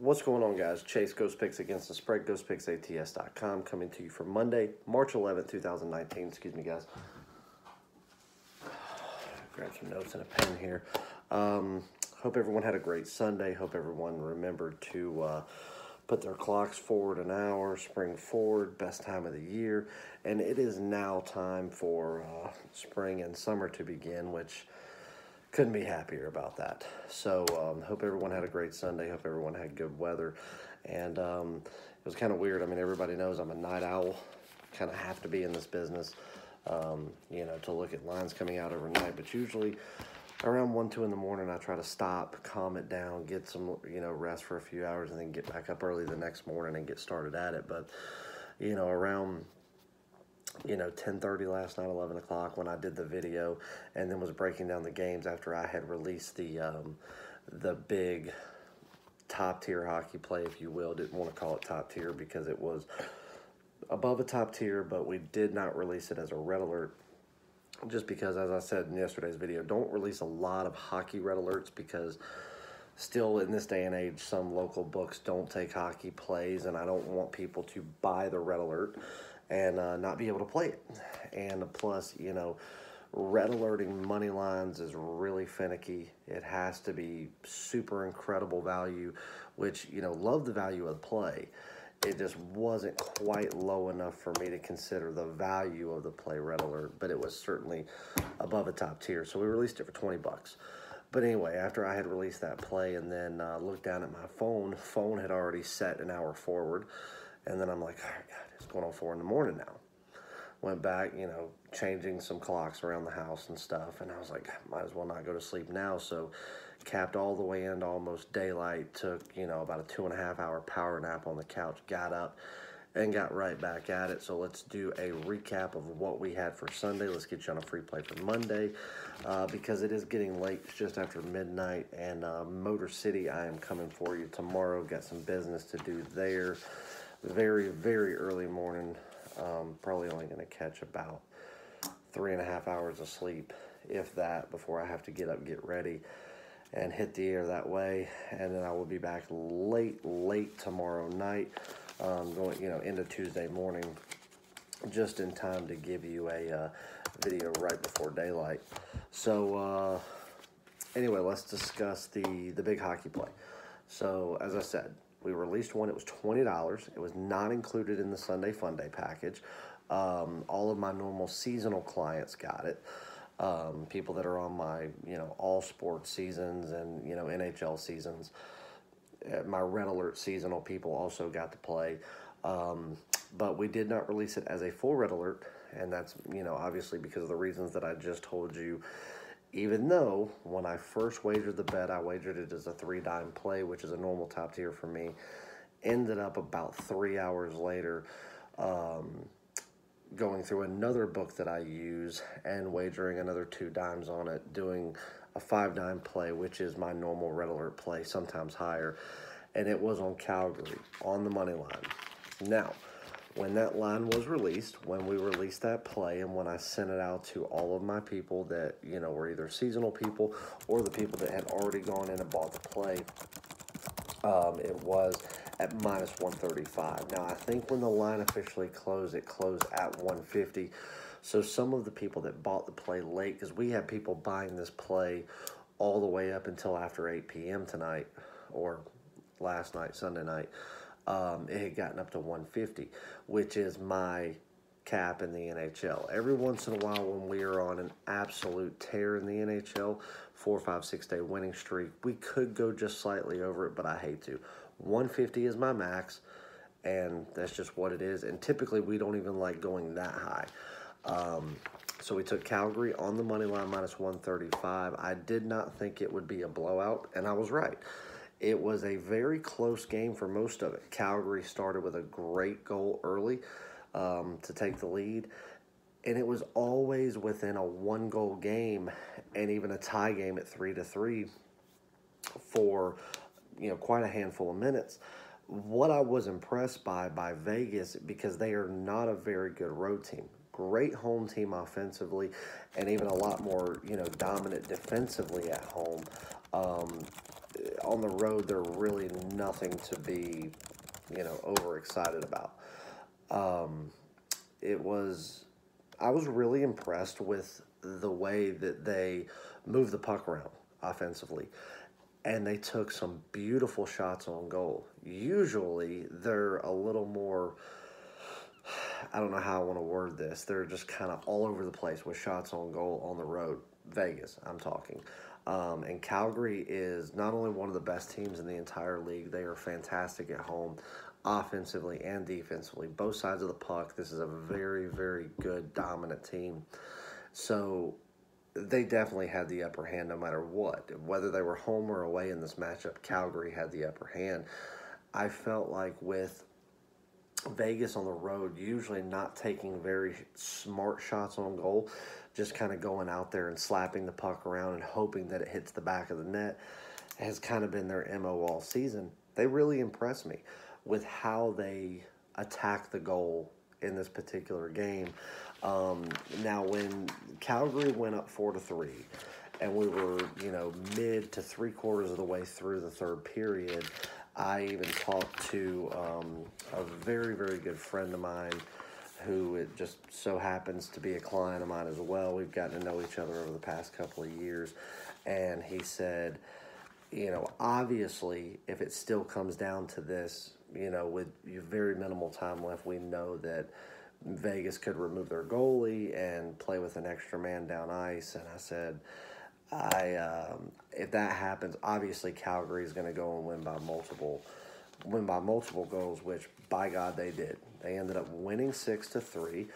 What's going on, guys? Chase Ghost Picks Against the Spread, GhostPicksATS.com, coming to you for Monday, March 11th, 2019. Excuse me, guys. Grab some notes and a pen here. Hope everyone had a great Sunday. Hope everyone remembered to put their clocks forward an hour, spring forward, best time of the year. And it is now time for spring and summer to begin, which couldn't be happier about that. So hope everyone had a great Sunday. Hope everyone had good weather. And it was kind of weird. I mean, everybody knows I'm a night owl. Kind of have to be in this business, to look at lines coming out overnight. But usually around 1, 2 in the morning, I try to stop, calm it down, get some, rest for a few hours, and then get back up early the next morning and get started at it. But, around 10:30 last night, 11 o'clock, when I did the video and then was breaking down the games after I had released the big top tier hockey play, if you will. Didn't want to call it top tier because it was above a top tier, but we did not release it as a red alert just because, as I said in yesterday's video, don't release a lot of hockey red alerts because still in this day and age, some local books don't take hockey plays, and I don't want people to buy the red alert and not be able to play it. And plus, red alerting money lines is really finicky. It has to be super incredible value, which, love the value of the play. It just wasn't quite low enough for me to consider the value of the play red alert, but it was certainly above a top tier. So we released it for $20. But anyway, after I had released that play and then looked down at my phone had already set an hour forward. And then I'm like, oh, God, it's going on 4 in the morning now. Went back, changing some clocks around the house and stuff. And I was like, might as well not go to sleep now. So capped all the way into almost daylight, took, about a 2.5 hour power nap on the couch, got up and got right back at it. So let's do a recap of what we had for Sunday. Let's get you on a free play for Monday because it is getting late. It's just after midnight. And Motor City, I am coming for you tomorrow. Got some business to do there. Very, very early morning. Probably only going to catch about 3.5 hours of sleep, if that, before I have to get up, get ready, and hit the air that way. And then I will be back late tomorrow night, going, into Tuesday morning, just in time to give you a video right before daylight. So anyway, let's discuss the big hockey play. So as I said, we released one. It was $20. It was not included in the Sunday Fun Day package. All of my normal seasonal clients got it. People that are on my, all sports seasons and, NHL seasons. My red alert seasonal people also got to play. But we did not release it as a full red alert. And that's, obviously because of the reasons that I just told you. Even though when I first wagered the bet, I wagered it as a 3-dime play, which is a normal top tier for me. Ended up about 3 hours later going through another book that I use and wagering another 2 dimes on it, doing a 5-dime play, which is my normal red alert play, sometimes higher. And it was on Calgary, on the money line. Now, when that line was released, when we released that play, and when I sent it out to all of my people that, were either seasonal people or the people that had already gone in and bought the play, it was at minus 135. Now, I think when the line officially closed, it closed at 150. So some of the people that bought the play late, because we had people buying this play all the way up until after 8 p.m. tonight, or last night, Sunday night, it had gotten up to 150, which is my cap in the NHL. Every once in a while when we are on an absolute tear in the NHL, 4, 5, 6 day winning streak, we could go just slightly over it, but I hate to. 150 is my max, and that's just what it is. And typically we don't even like going that high. So we took Calgary on the money line minus 135. I did not think it would be a blowout, and I was right. It was a very close game for most of it. Calgary started with a great goal early to take the lead, and it was always within a 1-goal game and even a tie game at 3-3 for quite a handful of minutes. What I was impressed by Vegas, because they are not a very good road team. Great home team offensively, and even a lot more dominant defensively at home. on the road, they're really nothing to be, overexcited about. I was really impressed with the way that they moved the puck around offensively. And they took some beautiful shots on goal. Usually, they're a little more, I don't know how I want to word this. They're just kind of all over the place with shots on goal on the road. Vegas, I'm talking. And Calgary is not only one of the best teams in the entire league, they are fantastic at home, offensively and defensively. Both sides of the puck, this is a very, very good, dominant team. So they definitely had the upper hand no matter what. Whether they were home or away in this matchup, Calgary had the upper hand. I felt like with Vegas on the road, usually not taking very smart shots on goal, just kind of going out there and slapping the puck around and hoping that it hits the back of the net, has kind of been their MO all season. They really impressed me with how they attack the goal in this particular game. Now, when Calgary went up 4-3, and we were, mid to 3/4 of the way through the third period, I even talked to a very, very good friend of mine who it just so happens to be a client of mine as well. We've gotten to know each other over the past couple of years, and he said, obviously, if it still comes down to this, with very minimal time left, we know that Vegas could remove their goalie and play with an extra man down ice. And I said, if that happens, obviously Calgary is going to go and win by multiple goals, which by God they did. They ended up winning 6-3.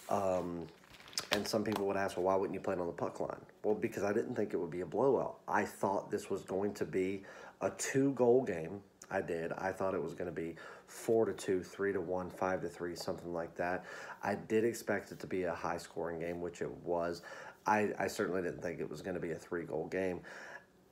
And some people would ask, well, why wouldn't you play it on the puck line? Well, because I didn't think it would be a blowout. I thought this was going to be a 2-goal game. I did. I thought it was going to be 4-2, 3-1, 5-3, something like that. I did expect it to be a high-scoring game, which it was. I certainly didn't think it was going to be a 3-goal game.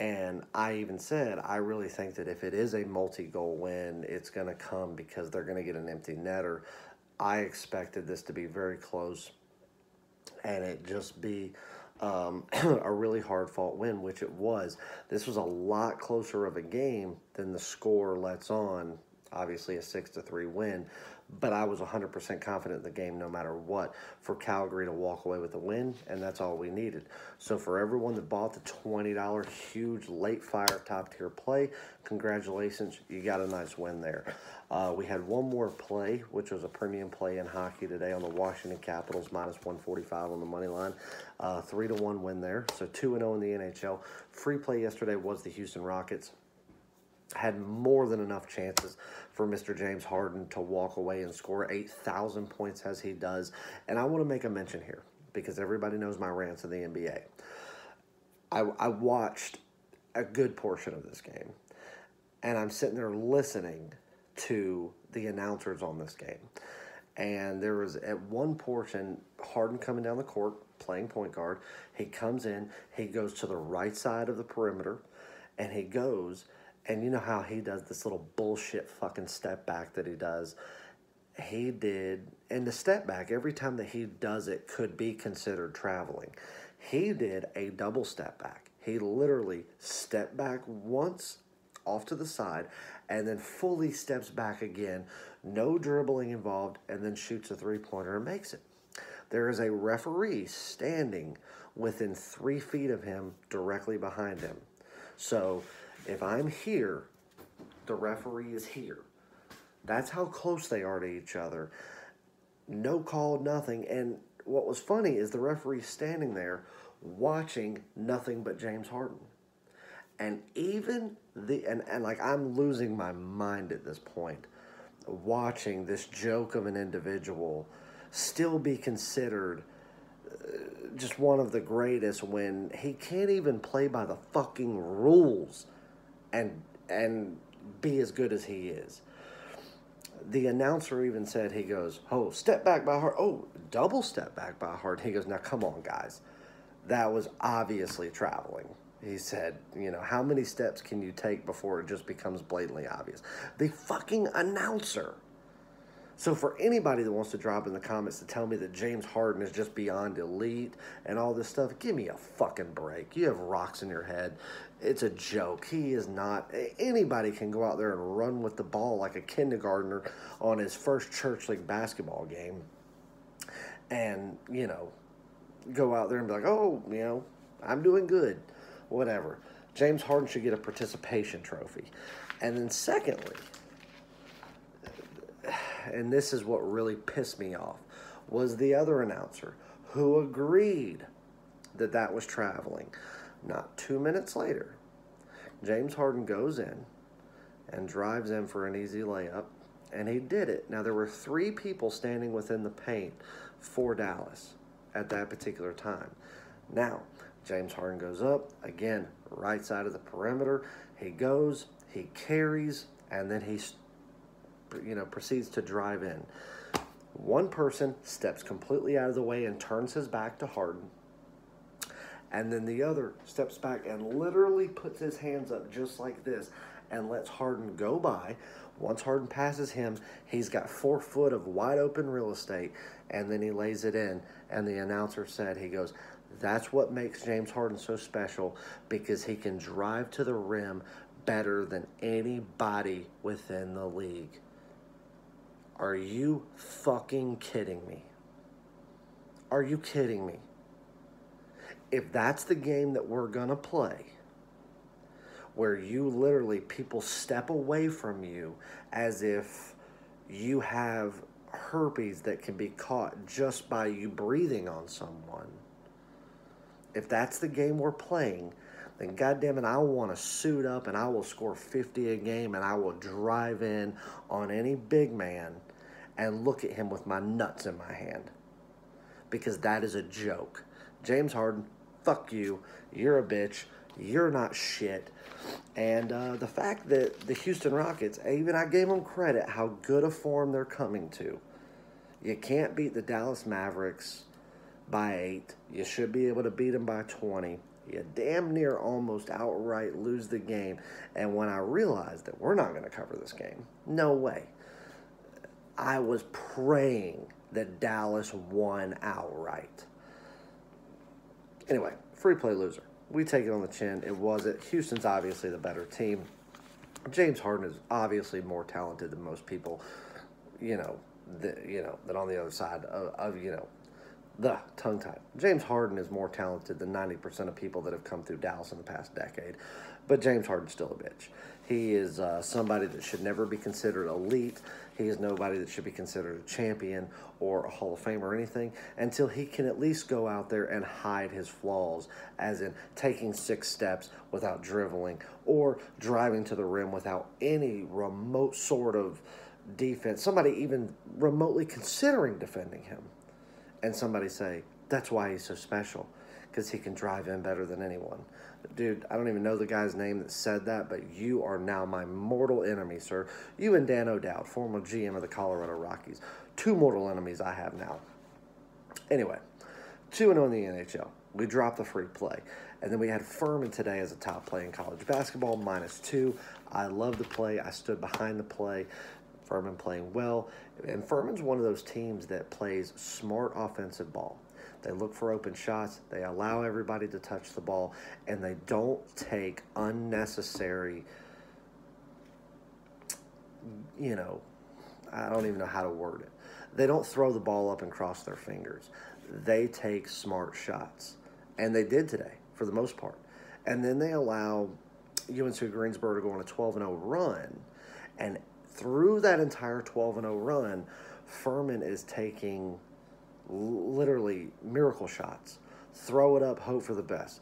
And I even said, I really think that if it is a multi-goal win, it's going to come because they're going to get an empty netter. I expected this to be very close and it just be a really hard-fought win, which it was. This was a lot closer of a game than the score lets on. Obviously, a 6-3 win, but I was 100% confident in the game no matter what for Calgary to walk away with a win, and that's all we needed. So for everyone that bought the $20 huge late fire top-tier play, congratulations, you got a nice win there. We had one more play, which was a premium play in hockey today on the Washington Capitals, -145 on the money line. 3-1 win there, so 2-0 in the NHL. Free play yesterday was the Houston Rockets. Had more than enough chances for Mr. James Harden to walk away and score 8,000 points as he does. And I want to make a mention here because everybody knows my rants in the NBA. I watched a good portion of this game, and I'm sitting there listening to the announcers on this game. And there was at one portion, Harden coming down the court, playing point guard. He comes in, he goes to the right side of the perimeter, and he goes... And you know how he does this little bullshit fucking step back that he does? He did, and the step back, every time that he does it could be considered traveling. He did a double step back. He literally stepped back once off to the side and then fully steps back again, no dribbling involved, and then shoots a three-pointer and makes it. There is a referee standing within 3 feet of him, directly behind him. So... if I'm here, the referee is here. That's how close they are to each other. No call, nothing. And what was funny is the referee standing there watching nothing but James Harden. And even like I'm losing my mind at this point, watching this joke of an individual still be considered just one of the greatest when he can't even play by the fucking rules and be as good as he is. The announcer even said, he goes, oh, step back by Harden. Oh, double step back by Harden. He goes, now come on, guys. That was obviously traveling. He said, how many steps can you take before it just becomes blatantly obvious? The fucking announcer So for anybody that wants to drop in the comments to tell me that James Harden is just beyond elite and all this stuff, give me a fucking break. You have rocks in your head. It's a joke. He is not. Anybody can go out there and run with the ball like a kindergartner on his first church league basketball game and, go out there and be like, oh, I'm doing good. Whatever. James Harden should get a participation trophy. And then secondly, and this is what really pissed me off, was the other announcer who agreed that that was traveling. Not 2 minutes later, James Harden goes in and drives in for an easy layup, and he did it. Now, there were 3 people standing within the paint for Dallas at that particular time. Now, James Harden goes up, again, right side of the perimeter. He goes, he carries, and then he proceeds to drive in. One person steps completely out of the way and turns his back to Harden. And then the other steps back and literally puts his hands up just like this and lets Harden go by. Once Harden passes him, he's got 4 foot of wide open real estate, and then he lays it in. And the announcer said, he goes, that's what makes James Harden so special, because he can drive to the rim better than anybody within the league. Are you fucking kidding me? Are you kidding me? If that's the game that we're going to play, where you literally, people step away from you as if you have herpes that can be caught just by you breathing on someone, if that's the game we're playing, then goddammit, I want to suit up and I will score 50 a game and I will drive in on any big man and look at him with my nuts in my hand. Because that is a joke. James Harden, fuck you. You're a bitch. You're not shit. And the fact that the Houston Rockets, even I gave them credit how good a form they're coming to. You can't beat the Dallas Mavericks by 8. You should be able to beat them by 20. You damn near almost outright lose the game. And when I realized that we're not going to cover this game, no way, I was praying that Dallas won outright. Anyway, free play loser. We take it on the chin. It wasn't. Houston's obviously the better team. James Harden is obviously more talented than most people, than on the other side of the tongue-tied. James Harden is more talented than 90% of people that have come through Dallas in the past decade. But James Harden's still a bitch. He is somebody that should never be considered elite. He is nobody that should be considered a champion or a Hall of Fame or anything until he can at least go out there and hide his flaws, as in taking 6 steps without dribbling or driving to the rim without any remote sort of defense. Somebody even remotely considering defending him. And somebody say, that's why he's so special, because he can drive in better than anyone. Dude, I don't even know the guy's name that said that, but you are now my mortal enemy, sir. You and Dan O'Dowd, former GM of the Colorado Rockies. 2 mortal enemies I have now. Anyway, 2-0 in the NHL. We dropped the free play. And then we had Furman today as a top play in college basketball, -2. I love the play. I stood behind the play. Furman playing well. And Furman's one of those teams that plays smart offensive ball. They look for open shots. They allow everybody to touch the ball. And they don't take unnecessary, I don't even know how to word it. They don't throw the ball up and cross their fingers. They take smart shots. And they did today, for the most part. And then they allow UNC Greensboro to go on a 12-0 run. And through that entire 12-0 run, Furman is taking literally miracle shots. Throw it up, hope for the best.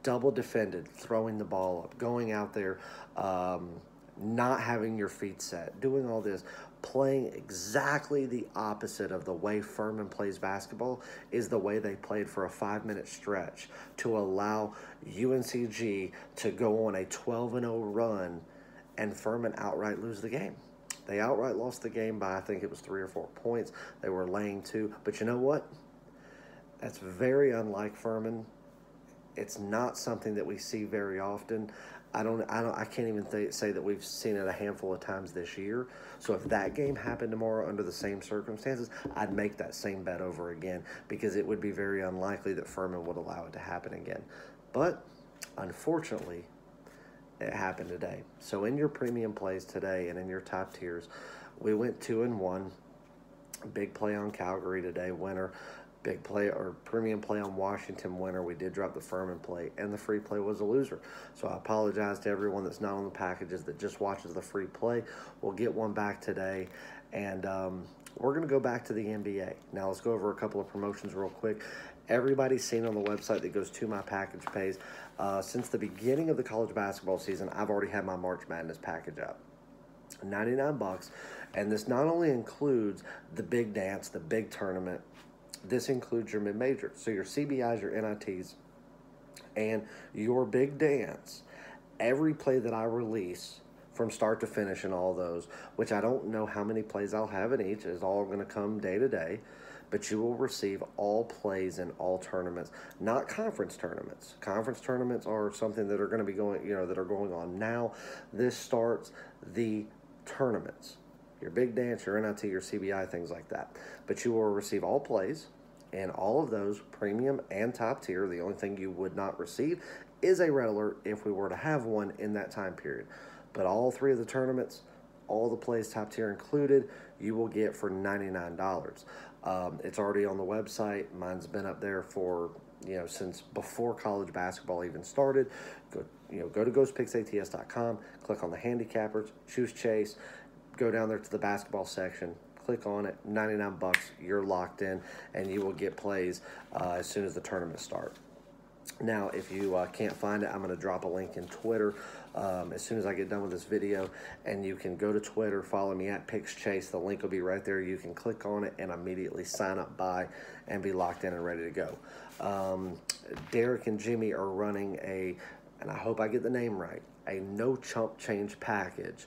Double defended, throwing the ball up, going out there, not having your feet set, doing all this, playing exactly the opposite of the way Furman plays basketball is the way they played for a 5-minute stretch to allow UNCG to go on a 12-0 run and Furman outright lose the game. They outright lost the game by, I think it was 3 or 4 points. They were laying 2. But you know what? That's very unlike Furman. It's not something that we see very often. I can't even say that we've seen it a handful of times this year. So if that game happened tomorrow under the same circumstances, I'd make that same bet over again because it would be very unlikely that Furman would allow it to happen again. But unfortunately, it happened today. So in your premium plays today and in your top tiers, we went 2-1. Big play on Calgary today, winner. Big play or premium play on Washington, winner. We did drop the Furman play, and the free play was a loser. So I apologize to everyone that's not on the packages that just watches the free play. We'll get one back today, and we're going to go back to the NBA. Now let's go over a couple of promotions real quick. Everybody's seen on the website that goes to my package pays. Since the beginning of the college basketball season, I've already had my March Madness package up. $99, and this not only includes the big dance, the big tournament, this includes your mid-majors. So your CBIs, your NITs, and your big dance. Every play that I release from start to finish in all those, which I don't know how many plays I'll have in each, is all going to come day to day, but you will receive all plays in all tournaments, not conference tournaments. Conference tournaments are something that are going to be going, that are going on now. This starts the tournaments, your big dance, your NIT, your CBI, things like that. But you will receive all plays and all of those, premium and top tier. The only thing you would not receive is a red alert if we were to have one in that time period. But all three of the tournaments, all the plays, top tier included, you will get for $99. It's already on the website. Mine's been up there for, since before college basketball even started. Go to ghostpicksats.com, click on the handicappers, choose Chase, go down there to the basketball section, click on it, $99, you're locked in, and you will get plays as soon as the tournaments start. Now, if you can't find it, I'm going to drop a link in Twitter as soon as I get done with this video, and you can go to Twitter, follow me at PicksChase. The link will be right there. You can click on it and immediately sign up, buy, and be locked in and ready to go. Derek and Jimmy are running and I hope I get the name right, a no chump change package,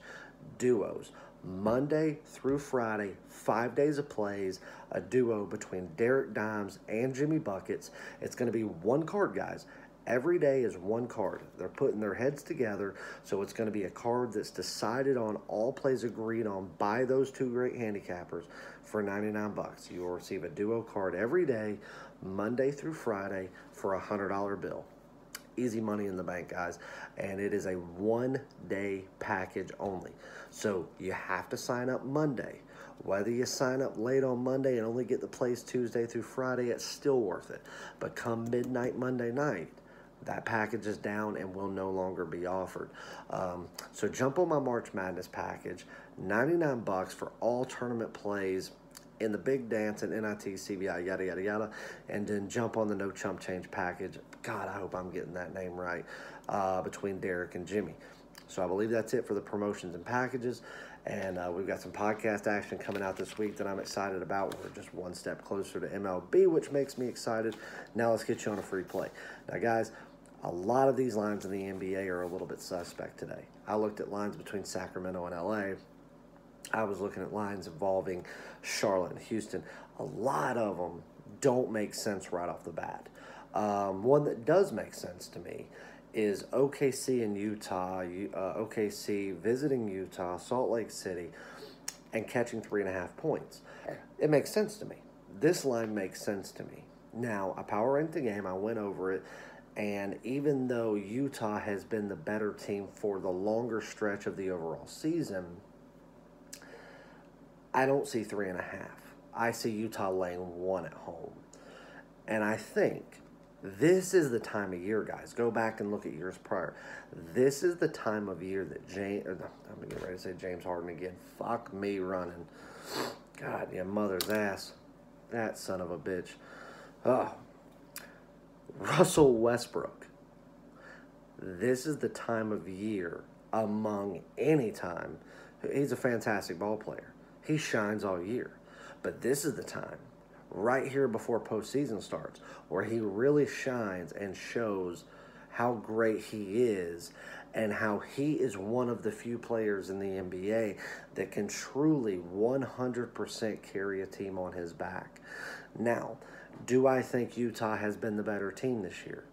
duos. Monday through Friday, 5 days of plays, a duo between Derek Dimes and Jimmy Buckets. It's going to be one card, guys. Every day is one card. They're putting their heads together, so it's going to be a card that's decided on, all plays agreed on by those two great handicappers for $99. You will receive a duo card every day, Monday through Friday, for a $100 bill. Easy money in the bank, guys, and it is a one-day package only. So you have to sign up Monday. Whether you sign up late on Monday and only get the plays Tuesday through Friday, it's still worth it. But come midnight Monday night, that package is down and will no longer be offered. So jump on my March Madness package, $99 for all tournament plays in the big dance and NIT, CBI, yada, yada, yada, and then jump on the no chump change package. God, I hope I'm getting that name right, between Derek and Jimmy. So I believe that's it for the promotions and packages, and we've got some podcast action coming out this week that I'm excited about. We're just one step closer to MLB, which makes me excited. Now let's get you on a free play. Now, guys, a lot of these lines in the NBA are a little bit suspect today. I looked at lines between Sacramento and LA. I was looking at lines involving Charlotte and Houston. A lot of them don't make sense right off the bat. One that does make sense to me is OKC in Utah, OKC visiting Utah, Salt Lake City, and catching 3.5 points. It makes sense to me. This line makes sense to me. Now, I power ranked the game. I went over it. And even though Utah has been the better team for the longer stretch of the overall season, I don't see 3.5. I see Utah laying 1 at home. And I think this is the time of year, guys. Go back and look at years prior. This is the time of year that I'm going to get ready to say James Harden again. Fuck me running. God, yeah, mother's ass. That son of a bitch. Oh. Russell Westbrook. This is the time of year among any time. He's a fantastic ball player. He shines all year. But this is the time, right here before postseason starts, where he really shines and shows how great he is and how he is one of the few players in the NBA that can truly 100% carry a team on his back. Now, do I think Utah has been the better team this year?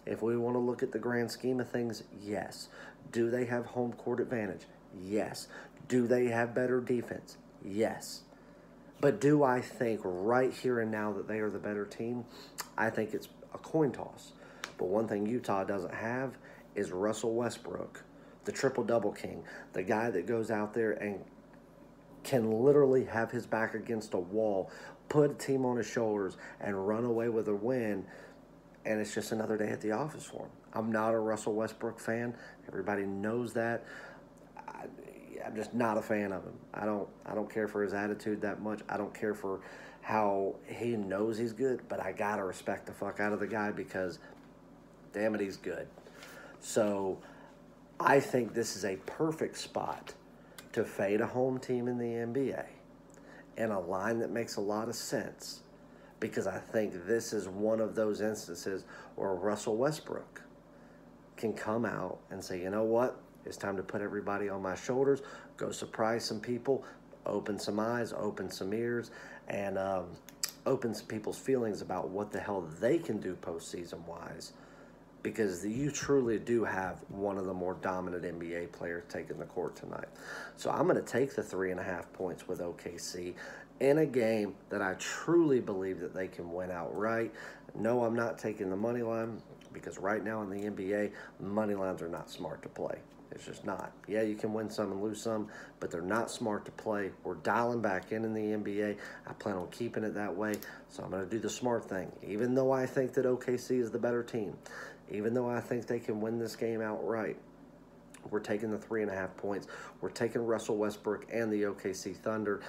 If we want to look at the grand scheme of things, yes. Do they have home court advantage? Yes. Do they have better defense? Yes. But do I think right here and now that they are the better team? I think it's a coin toss. But one thing Utah doesn't have is Russell Westbrook, the triple-double king, the guy that goes out there and can literally have his back against a wall, put a team on his shoulders, and run away with a win, and it's just another day at the office for him. I'm not a Russell Westbrook fan. Everybody knows that. I'm just not a fan of him. I don't care for his attitude that much. I don't care for how he knows he's good, but I got to respect the fuck out of the guy because, damn it, he's good. So I think this is a perfect spot to fade a home team in the NBA in a line that makes a lot of sense, because I think this is one of those instances where Russell Westbrook can come out and say, you know what, it's time to put everybody on my shoulders, go surprise some people, open some eyes, open some ears, and open some people's feelings about what the hell they can do postseason-wise, because you truly do have one of the more dominant NBA players taking the court tonight. So I'm going to take the 3.5 points with OKC in a game that I truly believe that they can win outright. No, I'm not taking the money line, because right now in the NBA, money lines are not smart to play. It's just not. Yeah, you can win some and lose some, but they're not smart to play. We're dialing back in the NBA. I plan on keeping it that way, so I'm going to do the smart thing. Even though I think that OKC is the better team, even though I think they can win this game outright, we're taking the 3.5 points. We're taking Russell Westbrook and the OKC Thunder,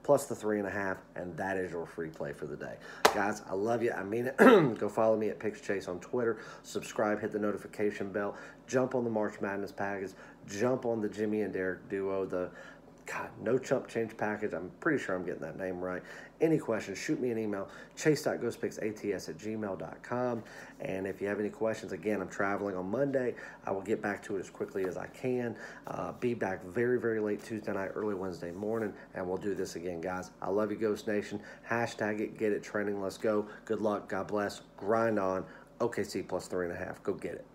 plus the 3.5, and that is your free play for the day. Guys, I love you. I mean it. Go follow me at PicksChase on Twitter. Subscribe, hit the notification bell. Jump on the March Madness package. Jump on the Jimmy and Derek duo, the no chump change package. I'm pretty sure I'm getting that name right. Any questions, shoot me an email, chase.ghostpicksats@gmail.com. And if you have any questions, again, I'm traveling on Monday. I will get back to it as quickly as I can. Be back very, very late Tuesday night, early Wednesday morning, and we'll do this again, guys. I love you, Ghost Nation. Hashtag it, get it, trending. Let's go. Good luck. God bless. Grind on. OKC plus 3.5. Go get it.